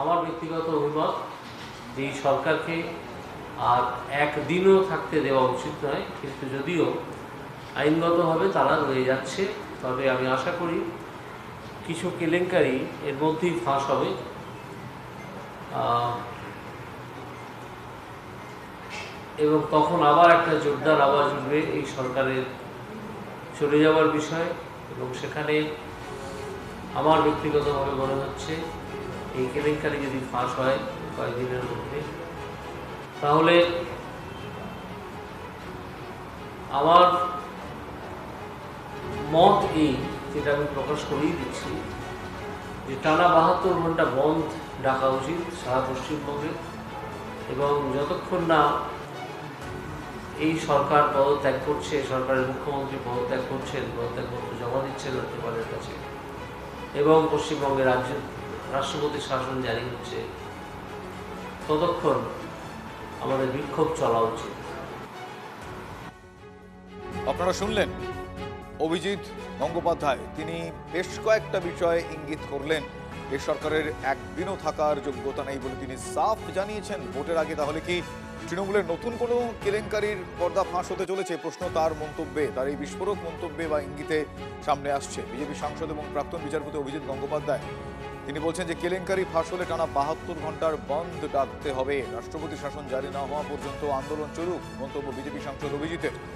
আমার ব্যক্তিগত অভিমত যে এই সরকারকে আর একদিনও থাকতে দেওয়া উচিত নয়, কিন্তু যদিও আইনগতভাবে তারা রয়ে যাচ্ছে, তবে আমি আশা করি কিছু কেলেঙ্কারি এর মধ্যেই ফাঁস হবে। এবং তখন আবার একটা জোরদার আওয়াজ উঠবে এই সরকারের চলে যাওয়ার বিষয়। এবং সেখানে আমার ব্যক্তিগতভাবে মনে হচ্ছে এই কেলেঙ্কারি যদি ফাঁস হয় কয়েকদিনের মধ্যে, তাহলে আমার মত এই, যেটা আমি প্রকাশ করেই দিচ্ছি, যে টানা 72 ঘন্টা বন্ধ ডাকা উচিত সারা পশ্চিমবঙ্গে। এবং যতক্ষণ না এই সরকার পদত্যাগ করছে, সরকারের মুখ্যমন্ত্রী পদত্যাগ করছেন, পদত্যাগপত্র জমা দিচ্ছেন রাজ্যপালের কাছে, এবং পশ্চিমবঙ্গে রাষ্ট্রপতির শাসন জারি হচ্ছে, ততক্ষণ আমাদের বিক্ষোভ চলা উচিত। আপনারা শুনলেন অভিজিৎ গঙ্গোপাধ্যায়। তিনি বেশ কয়েকটা বিষয়ে ইঙ্গিত করলেন। এই সরকারের একদিনও থাকার যোগ্যতা নেই বলে তিনি সাফ জানিয়েছেন ভোটের আগে। তাহলে কি তৃণমূলের নতুন কোনো কেলেঙ্কারির পর্দা ফাঁস হতে চলেছে? প্রশ্ন তার মন্তব্যে, তার এই বিস্ফোরক মন্তব্যে বা ইঙ্গিতে সামনে আসছে। বিজেপি সাংসদ এবং প্রাক্তন বিচারপতি অভিজিৎ গঙ্গোপাধ্যায় তিনি বলছেন যে কেলেঙ্কারি ফাঁস হলে টানা 72 ঘন্টার বন্ধ ডাকতে হবে, রাষ্ট্রপতি শাসন জারি না হওয়া পর্যন্ত আন্দোলন চলুক। মন্তব্য বিজেপি সাংসদ অভিজিতের।